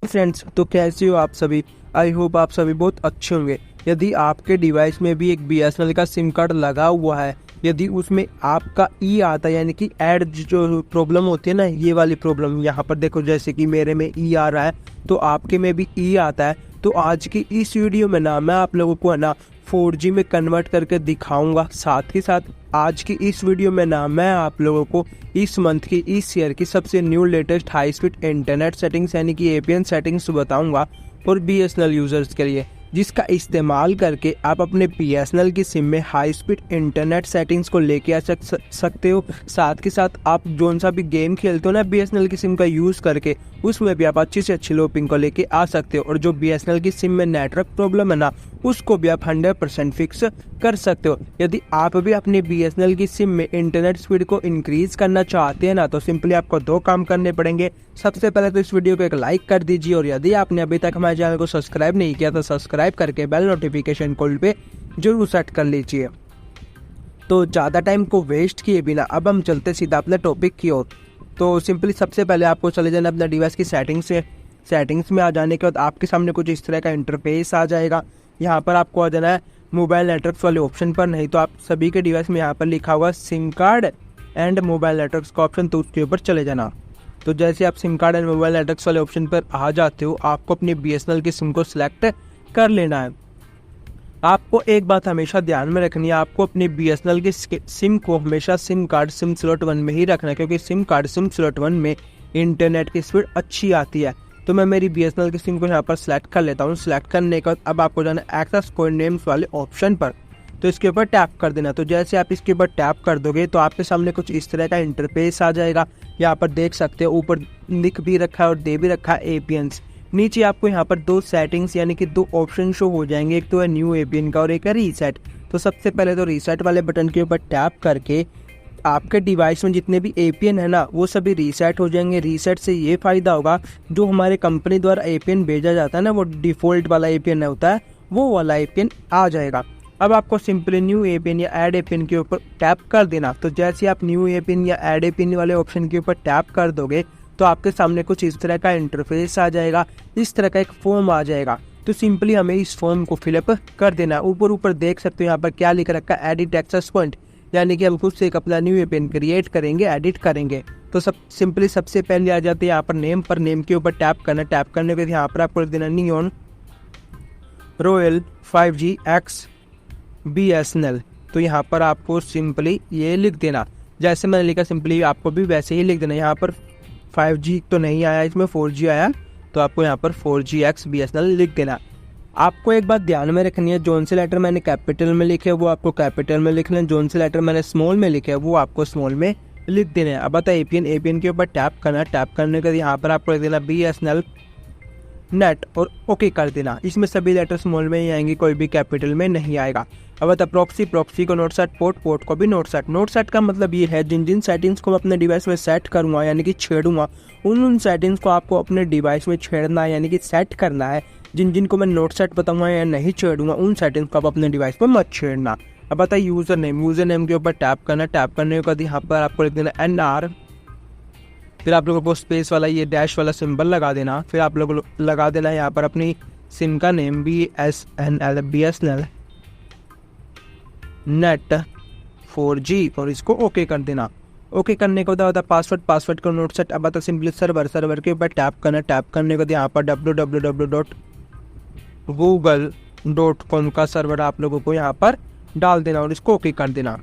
Friends, तो कैसे हो आप सभी। आई होप आप सभी बहुत अच्छे होंगे। यदि आपके डिवाइस में भी एक BSNL का सिम कार्ड लगा हुआ है, यदि उसमें आपका ई आता है यानी कि ऐड जो प्रॉब्लम होती है ना, ये वाली प्रॉब्लम यहाँ पर देखो, जैसे कि मेरे में ई आ रहा है तो आपके में भी ई आता है। तो आज की इस वीडियो में ना मैं आप लोगों को है ना 4G में कन्वर्ट करके दिखाऊंगा। साथ ही साथ आज की इस वीडियो में ना मैं आप लोगों को इस मंथ की इस ईयर की सबसे new latest high speed internet settings यानी कि APN सेटिंग्स बताऊंगा और BSNL यूजर्स के लिए, जिसका इस्तेमाल करके आप अपने BSNL की सिम में हाई स्पीड इंटरनेट सेटिंग्स को लेके आ सकते हो। साथ के साथ आप जोन सा भी गेम खेलते हो ना BSNL की सिम का यूज़ करके, उसमें भी आप अच्छी से अच्छी लोपिंग को लेके आ सकते हो। और जो BSNL की सिम में नेटवर्क प्रॉब्लम है ना, उसको भी आप 100% फिक्स कर सकते हो। यदि आप भी अपनी BSNL की सिम में इंटरनेट स्पीड को इंक्रीज करना चाहते हैं ना, तो सिंपली आपको 2 काम करने पड़ेंगे। सबसे पहले तो इस वीडियो को एक लाइक कर दीजिए, और यदि आपने अभी तक हमारे चैनल को सब्सक्राइब नहीं किया तो सब्सक्राइब करके बेल नोटिफिकेशन कॉल पे जरूर सेट कर लीजिए। तो ज़्यादा टाइम को वेस्ट किए बिना अब हम चलते सीधा अपने टॉपिक की ओर। तो सिंपली सबसे पहले आपको चले जाना अपना डिवाइस की सेटिंग्स में आ जाने के बाद आपके सामने कुछ इस तरह का इंटरफेस आ जाएगा। यहाँ पर आपको आ जाना है मोबाइल नेटवर्क्स वाले ऑप्शन पर, नहीं तो आप सभी के डिवाइस में यहाँ पर लिखा हुआ SIM card and mobile networks का ऑप्शन, तो उसके ऊपर चले जाना। तो जैसे आप SIM card and mobile networks वाले ऑप्शन पर आ जाते हो, आपको अपनी BSNL की सिम को सिलेक्ट कर लेना है। आपको एक बात हमेशा ध्यान में रखनी है, आपको अपनी BSNL की सिम को हमेशा सिम कार्ड सिम स्लॉट 1 में ही रखना है, क्योंकि सिम कार्ड सिम स्लॉट 1 में इंटरनेट की स्पीड अच्छी आती है। तो मैं मेरी BSNL की सिम को यहाँ पर सिलेक्ट कर लेता हूँ। सिलेक्ट करने के बाद अब आपको जाना है एक्सेस कोड नेम्स वाले ऑप्शन पर, तो इसके ऊपर टैप कर देना। तो जैसे आप इसके ऊपर टैप कर दोगे तो आपके सामने कुछ इस तरह का इंटरफेस आ जाएगा। यहाँ पर देख सकते हो ऊपर लिख भी रखा है और दे भी रखा है APNs। नीचे आपको यहाँ पर 2 सेटिंग्स यानी कि 2 ऑप्शन शो हो जाएंगे, एक तो है न्यू APN का और एक है रीसेट। तो सबसे पहले तो रीसेट वाले बटन के ऊपर टैप करके आपके डिवाइस में जितने भी APN है ना, वो सभी रीसेट हो जाएंगे। रीसेट से ये फ़ायदा होगा, जो हमारे कंपनी द्वारा APN भेजा जाता है ना, वो डिफ़ॉल्ट वाला APN होता है, वो वाला APN आ जाएगा। अब आपको सिंपली न्यू APN या ऐड APN के ऊपर टैप कर देना। तो जैसे आप न्यू APN या ऐड APN वाले ऑप्शन के ऊपर टैप कर दोगे तो आपके सामने कुछ इस तरह का इंटरफेस आ जाएगा। इस तरह का एक फॉर्म आ जाएगा, तो सिंपली हमें इस फॉर्म को फिलअप कर देना। ऊपर देख सकते हो यहाँ पर क्या लिख रखा है, एडिट एक्सेस पॉइंट, यानी कि हम खुद से एक अपना न्यू APN क्रिएट करेंगे, एडिट करेंगे। तो सिंपली सबसे पहले आ जाते हैं यहाँ पर नेम के ऊपर टैप करना। टैप करने के बाद यहाँ पर आपको लिख देना neon royal 5G X BSNL। तो यहाँ पर आपको सिंपली ये लिख देना, जैसे मैंने लिखा सिंपली आपको भी वैसे ही लिख देना। यहाँ पर 5G तो नहीं आया, इसमें 4G आया, तो आपको यहाँ पर 4G X BSNL लिख देना। आपको एक बात ध्यान में रखनी है, जोन से लेटर मैंने कैपिटल में लिखे वो आपको कैपिटल में लिखना है, जोन से लेटर मैंने स्मॉल में लिखे वो आपको स्मॉल में लिख देना है। अब बता APN के ऊपर टैप करना। टैप करने के बाद यहाँ पर आपको लिख देना BSNL नेट और ओके कर देना। इसमें सभी लेटर स्मॉल में ही आएंगे, कोई भी कैपिटल में नहीं आएगा। अब बता प्रॉक्सी को नोट सेट, पोर्ट को भी नोट सेट का मतलब ये है, जिन सेटिंग्स को मैं अपने डिवाइस में सेट करूँगा यानी कि छेड़ूंगा, उन सेटिंग्स को आपको अपने डिवाइस में छेड़ना है यानी कि सेट करना है। जिन को मैं नोट सेट बताऊंगा या नहीं छेड़ूंगा, उन सेटिंग्स को आप अपने डिवाइस पर मत छेड़ना। अब बताइए यूज़र नेम के ऊपर टैप करना। टैप करने के बाद यहाँ पर आपको लिख देना NR, फिर आप लोगों को स्पेस वाला ये डैश वाला सिंबल लगा देना। फिर आप लोगों को लगा देना यहाँ पर अपनी सिम का नेम BSNL नेट 4G और इसको ओके कर देना। ओके करने के बाद पासवर्ड का नोट सेट। अब बता सिंपली सर्वर के ऊपर टैप करना। टैप करने के बाद यहाँ पर www.google.com का सर्वर आप लोगों को यहाँ पर डाल देना और इसको ओके कर देना।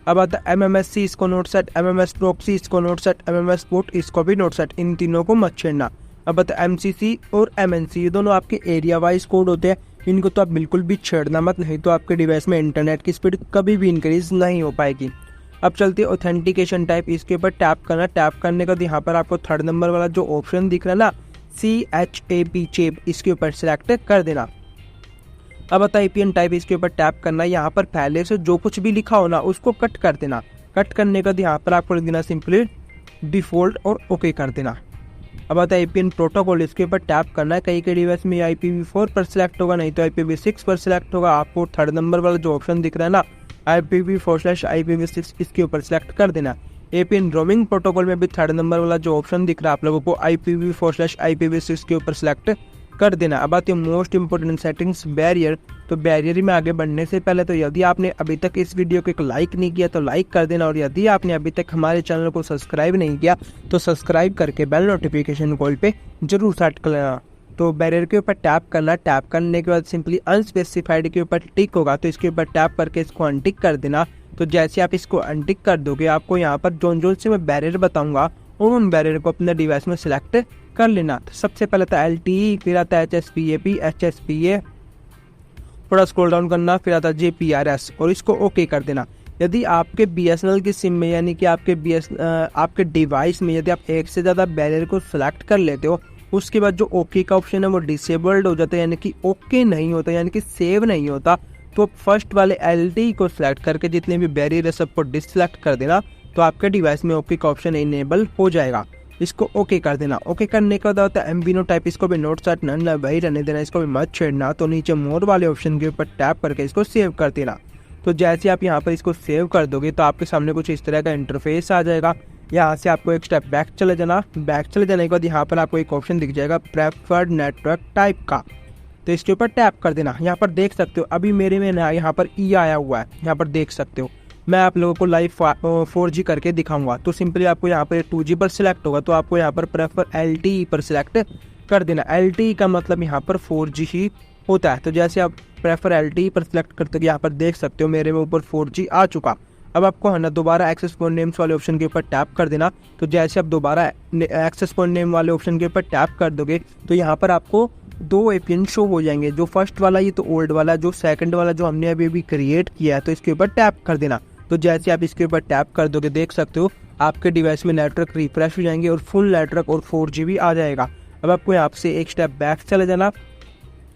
अब आता MMSC इसको नोट सेट, MMS प्रॉक्सी इसको नोट सेट, MMS पोर्ट इसको भी नोट सेट, इन तीनों को मत छेड़ना। अब बता MCC और MNC ये दोनों आपके एरिया वाइज कोड होते हैं, इनको तो आप बिल्कुल भी छेड़ना मत, नहीं तो आपके डिवाइस में इंटरनेट की स्पीड कभी भी इंक्रीज नहीं हो पाएगी। अब चलते हैं ऑथेंटिकेशन टाइप, इसके ऊपर टैप करना। टैप करने के बाद यहाँ पर आपको 3rd नंबर वाला जो ऑप्शन दिख रहा है ना CHAP, इसके ऊपर सिलेक्ट कर देना। अब बता APN टाइप, इसके ऊपर टैप करना। यहाँ पर पहले से जो कुछ भी लिखा हो ना उसको कट कर देना। कट करने के बाद यहाँ पर आपको लिख देना सिंपली डिफ़ॉल्ट और ओके कर देना। अब बता APN प्रोटोकॉल, इसके ऊपर टैप करना है। कई के डिवाइस में IPv4 पर सिलेक्ट होगा, नहीं तो IPv6 पर सिलेक्ट होगा। आपको 3rd नंबर वाला जो ऑप्शन दिख रहा है ना IPv4/IPv6, इसके ऊपर सिलेक्ट कर देना। एपीएन रोमिंग प्रोटोकॉल में भी थर्ड नंबर वाला जो ऑप्शन दिख रहा है आप लोगों को IPv4/IPv6 के ऊपर सेलेक्ट कर देना। अब आती है मोस्ट इंपोर्टेंट सेटिंग्स बैरियर। तो बैरियर में आगे बढ़ने से पहले तो यदि आपने अभी तक इस वीडियो को एक लाइक नहीं किया तो लाइक कर देना, और यदि आपने अभी तक हमारे चैनल को सब्सक्राइब नहीं किया तो सब्सक्राइब करके बेल नोटिफिकेशन कॉल पे जरूर सेट कर लेना। तो बैरियर के ऊपर टैप करना, टैप करने के बाद सिंपली अनस्पेसिफाइड के ऊपर टिक होगा तो इसके ऊपर टैप करके इसको अनटिक कर देना। तो जैसे आप इसको अनटिक कर दोगे आपको यहाँ पर जोन से मैं बैरियर बताऊंगा उन बैरियर को अपने डिवाइस में सिलेक्ट कर लेना। तो सबसे पहले था LTE, फिर आता है HSPAP, HSPA, थोड़ा स्क्रॉल डाउन करना, फिर आता है GPRS और इसको ओके कर देना। यदि आपके BSNL की सिम में यानी कि आपके डिवाइस में यदि आप एक से ज़्यादा बैरियर को सिलेक्ट कर लेते हो उसके बाद जो ओके का ऑप्शन है वो डिसेबल्ड हो जाता है, यानी कि ओके नहीं होता, यानी कि सेव नहीं होता। तो फर्स्ट वाले LTE को सिलेक्ट करके जितने भी बैरियर है सबको डिससेलेक्ट कर देना तो आपके डिवाइस में ओके का ऑप्शन इनेबल हो जाएगा। इसको ओके कर देना। ओके करने के बाद होता है MVNO टाइप, इसको भी नोट सेट नन वही रहने देना, इसको भी मत छेड़ना। तो नीचे मोर वाले ऑप्शन के ऊपर टैप करके इसको सेव कर देना। तो जैसे आप यहाँ पर इसको सेव कर दोगे तो आपके सामने कुछ इस तरह का इंटरफेस आ जाएगा। यहाँ से आपको एक स्टेप बैक चले जाना। बैक चले जाने के बाद यहाँ पर आपको एक ऑप्शन दिख जाएगा प्रेफर्ड नेटवर्क टाइप का, तो इसके ऊपर टैप कर देना। यहाँ पर देख सकते हो अभी मेरे में ना यहाँ पर E आया हुआ है, यहाँ पर देख सकते हो। मैं आप लोगों को लाइव 4G करके दिखाऊंगा। तो सिंपली आपको यहाँ पर 2G पर सिलेक्ट होगा तो आपको यहाँ पर प्रेफर LTE पर सिलेक्ट कर देना। LTE का मतलब यहाँ पर 4G ही होता है। तो जैसे आप प्रेफर LTE पर सिलेक्ट करते हो यहाँ पर देख सकते हो मेरे में ऊपर 4G आ चुका। अब आपको है ना दोबारा एक्सेस पॉइंट नेम्स वाले ऑप्शन के ऊपर टैप कर देना। तो जैसे आप दोबारा एक्सेस पॉइंट नेम वाले ऑप्शन के ऊपर टैप कर दोगे तो यहाँ पर आपको 2 APN शो हो जाएंगे। जो फर्स्ट वाला ये तो ओल्ड वाला, जो सेकंड वाला जो हमने अभी क्रिएट किया है तो इसके ऊपर टैप कर देना। तो जैसे आप इसके ऊपर टैप कर दोगे देख सकते हो आपके डिवाइस में नेटवर्क रिफ्रेश हो जाएंगे और फुल नेटवर्क और 4G भी आ जाएगा। अब आपको यहाँ से एक स्टेप बैक चले जाना।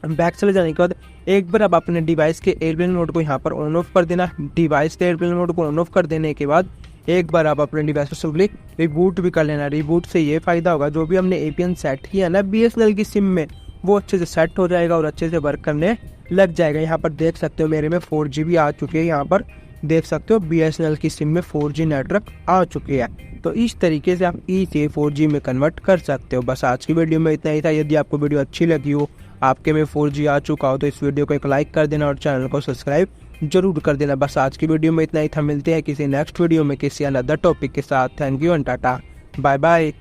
बैक चले जाने के बाद एक बार अब अपने डिवाइस के एयरप्लेन मोड को यहाँ पर ऑन ऑफ कर देना। डिवाइस के एयरप्लेन मोड को ऑन ऑफ कर देने के बाद एक बार आप अपने डिवाइस को सिंपली रिबूट भी कर लेना। रिबूट से ये फायदा होगा जो भी हमने APN सेट किया ना BSNL की सिम में वो अच्छे से सेट हो जाएगा और अच्छे से वर्क करने लग जाएगा। यहाँ पर देख सकते हो मेरे में 4G भी आ चुकी है। यहाँ पर देख सकते हो BSNL की सिम में 4G नेटवर्क आ चुकी है। तो इस तरीके से आप E से 4G में कन्वर्ट कर सकते हो। बस आज की वीडियो में इतना ही था। यदि आपको वीडियो अच्छी लगी हो, आपके में 4G आ चुका हो तो इस वीडियो को एक लाइक कर देना और चैनल को सब्सक्राइब जरूर कर देना। बस आज की वीडियो में इतना ही था। मिलते हैं किसी नेक्स्ट वीडियो में किसी अनदर टॉपिक के साथ। Thank you and tata, bye bye.